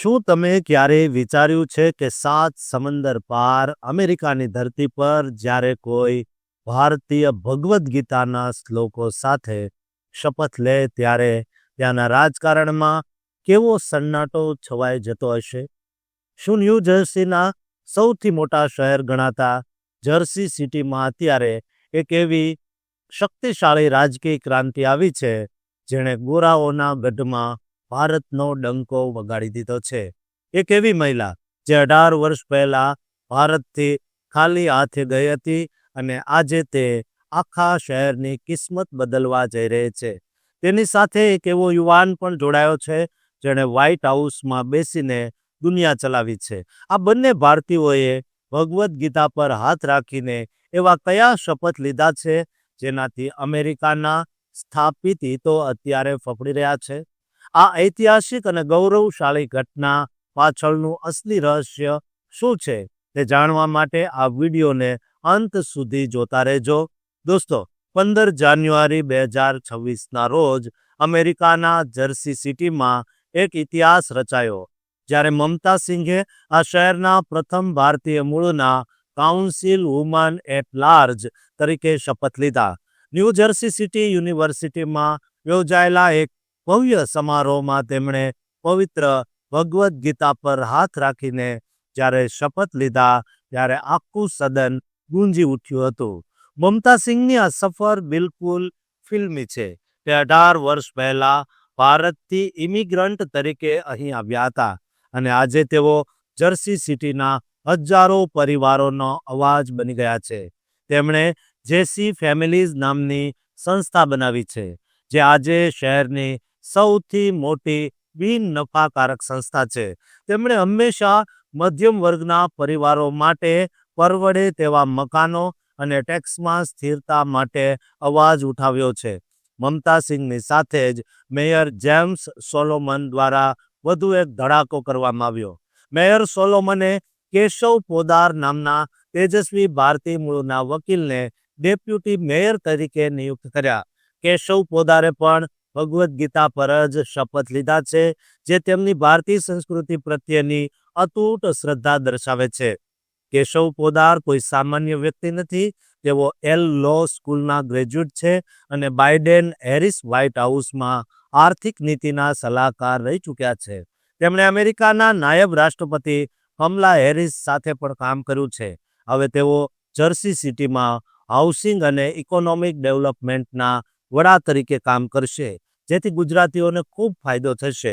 શું તમે ક્યારેય વિચાર્યું છે કે 7 સમંદર પાર અમેરિકાની ધરતી પર જ્યારે કોઈ ભારતીય ભગવદ્ ગીતાના શ્લોકો સાથે શપથ લે ત્યારે ત્યાંના રાજકારણમાં કેવો સન્નાટો છવાઈ જતો હશે? શું ન્યૂ જર્સીના સૌથી મોટા શહેર ગણાતા જર્સી સિટીમાં અત્યારે એક એવી શક્તિશાળી રાજકીય ક્રાંતિ આવી છે જેણે ગોરાઓના ગઢમાં ભારતનો ડંકો વગાડી દીધો છે? એક એવી મહિલા જે 18 વર્ષ પહેલા ભારતથી ખાલી હાથે ગઈ હતી અને આજે તે આખા શહેરની કિસ્મત બદલવા જઈ રહી છે. તેની સાથે એક એવો યુવાન પણ જોડાયો છે જેણે વ્હાઇટ હાઉસમાં બેસીને દુનિયા ચલાવી છે. આ બંને ભારતીયોએ ભગવદ્ ગીતા પર હાથ રાખીને એવા કયા શપથ લીધા છે જેનાથી અમેરિકાના સ્થાપિત હિતો અત્યારે ફફડી રહ્યા છે? આ ઐતિહાસિક અને ગૌરવશાળી ઘટના પાછળનું અસલી રહસ્ય શું છે તે જાણવા માટે આ વિડીયોને અંત સુધી જોતા રહેજો. દોસ્તો, 15 જાન્યુઆરી 2026ના રોજ અમેરિકાના જર્સી સિટીમાં એક ઇતિહાસ રચાયો જ્યારે મમતા સિંઘે આ શહેરના પ્રથમ ભારતીય મૂળના કાઉન્સિલ વુમન એટ લાર્જ તરીકે શપથ લીધા. ન્યૂ જર્સી સિટી યુનિવર્સિટીમાં યોજાયેલા એક ભવ્ય સમારોહમાં તેમણે પવિત્ર ભગવદ્ ગીતા પર હાથ રાખીને જ્યારે શપથ લીધા ત્યારે આખું સદન ગુંજી ઉઠ્યું હતું. મમતા સિંઘની આ સફર બિલકુલ ફિલ્મી છે. તે 18 વર્ષ પહેલા ભારતથી ઇમિગ્રન્ટ તરીકે અહીં આવ્યા હતા અને આજે તેઓ જર્સી સિટીના હજારો પરિવારોનો અવાજ બની ગયા છે. તેમણે જેસી ફેમિલીઝ નામની સંસ્થા બનાવી છે જે આજે શહેરની સૌથી મોટી બિન નફાકારક સંસ્થા છે. તેમણે હંમેશા મધ્યમ વર્ગના પરિવારો માટે પરવડે તેવા મકાનો અને ટેક્સમાં સ્થિરતા માટે અવાજ ઉઠાવ્યો છે. મમતા સિંઘની સાથે જ મેયર જેમ્સ સોલોમન દ્વારા વધુ એક ધડાકો કરવામાં આવ્યો. મેયર સોલોમને કેશવ પોદાર નામના તેજસ્વી ભારતીય મૂળના વકીલને ડેપ્યુટી મેયર તરીકે નિયુક્ત કર્યા. કેશવ પોદારે પણ ભગવદ્ ગીતા પર જ શપથ લીધા છે જે તેમની ભારતીય સંસ્કૃતિ પ્રત્યેની અતૂટ શ્રદ્ધા દર્શાવે છે. કેશવ પોદાર કોઈ સામાન્ય વ્યક્તિ નથી. તેઓ એલ લો સ્કૂલના ગ્રેજ્યુએટ છે અને બાઇડેન હેરિસ વ્હાઇટ હાઉસમાં આર્થિક નીતિના સલાહકાર રહી ચૂક્યા છે. તેમણે અમેરિકાના નાયબ રાષ્ટ્રપતિ કમલા હેરિસ સાથે પણ કામ કર્યું છે. હવે તેઓ જર્સી સિટીમાં હાઉસિંગ અને ઇકોનોમિક ડેવલપમેન્ટના વડા તરીકે કામ કરશે જેથી ગુજરાતીઓને ખૂબ ફાયદો થશે.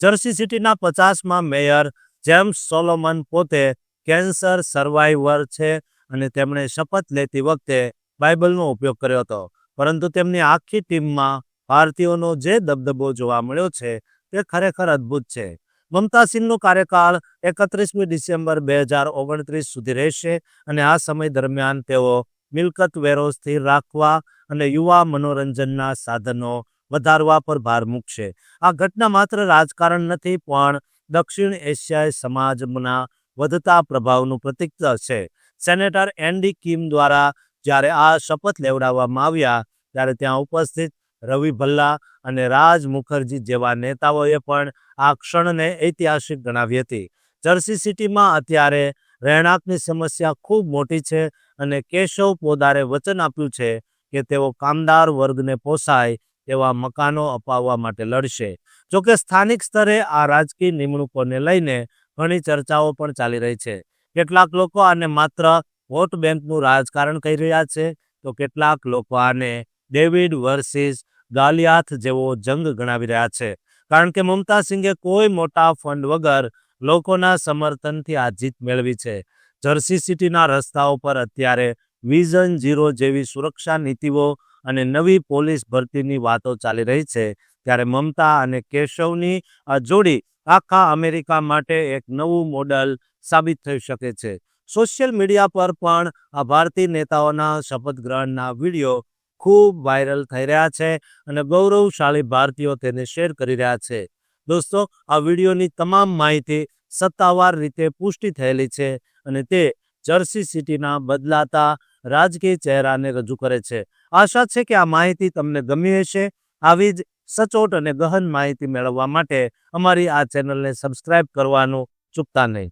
જર્સી સિટીના 50મા મેયર જેમ્સ સોલોમન પોતે કેન્સર સર્વાઈવર છે અને તેમણે શપથ લેતી વખતે બાઇબલનો ઉપયોગ કર્યો હતો. પરંતુ તેમની આખી ટીમમાં ભારતીયોનો જે દબદબો જોવા મળ્યો છે તે ખરેખર અદ્ભુત છે. મમતા સિંહનો કાર્યકાળ 31મી ડિસેમ્બર 2029 સુધી રહેશે અને આ સમય દરમિયાન તેઓ મિલકત વેરો સ્થિર રાખવા અને યુવા મનોરંજનના સાધનો વધારવા પર ભાર મૂકશે. આ ઘટના માત્ર રાજકારણ નથી પણ દક્ષિણ એશિયાઈ સમાજના વધતા પ્રભાવનું પ્રતીક છે. સેનેટર એન્ડી કિમ દ્વારા જ્યારે આ શપથ લેવડાવવામાં આવ્યા ત્યારે ત્યાં ઉપસ્થિત રવિ ભલ્લા અને રાજ મુખર્જી જેવા નેતાઓએ પણ આ ક્ષણને ઐતિહાસિક ગણાવી હતી. જર્સી સિટીમાં અત્યારે રહેણાંકની સમસ્યા ખૂબ મોટી છે અને કેશવ પોદારે વચન આપ્યું છે કે તેઓ કામદાર વર્ગને પોસાય તેવા મકાનો અપાવવા માટે લડશે. જોકે સ્થાનિક સ્તરે આ રાજકીય નિમણૂકોને લઈને ઘણી ચર્ચાઓ પણ ચાલી રહી છે. કેટલાક લોકો આને માત્ર વોટ બેંકનું રાજકારણ કહી રહ્યા છે તો કેટલાક લોકો આને ડેવિડ વર્સિસ ગાલિયાથ જેવો જંગ ગણાવી રહ્યા છે. કારણ કે મમતા સિંઘે કોઈ મોટા ફંડ વગર લોકોના સમર્થનથી આ જીત મેળવી છે. જર્સી સિટીના રસ્તાઓ પર અત્યારે વિઝન 0 જેવી સુરક્ષા નીતિઓ અને નવી પોલીસ ભરતીની વાતો ચાલી રહી છે ત્યારે મમતા અને કેશવની આ જોડી આખા અમેરિકા માટે એક નવું મોડલ સાબિત થઈ શકે છે. સોશિયલ મીડિયા પર પણ આ ભારતીય નેતાઓના શપથ ગ્રહણના વિડીયો ખૂબ વાયરલ થઈ રહ્યા છે અને ગૌરવશાળી ભારતીયો તેને શેર કરી રહ્યા છે. દોસ્તો, આ વિડીયોની તમામ માહિતી સત્તાવાર રીતે પુષ્ટિ થયેલી છે અને તે જર્સી સિટીના બદલાતા રાજકીય ચહેરાને રજૂ કરે છે. આશા છે કે આ માહિતી તમને ગમી હશે. આવી જ સચોટ અને ગહન માહિતી મેળવવા માટે અમારી આ ચેનલને સબસ્ક્રાઇબ કરવાનું ચૂકતા નહીં.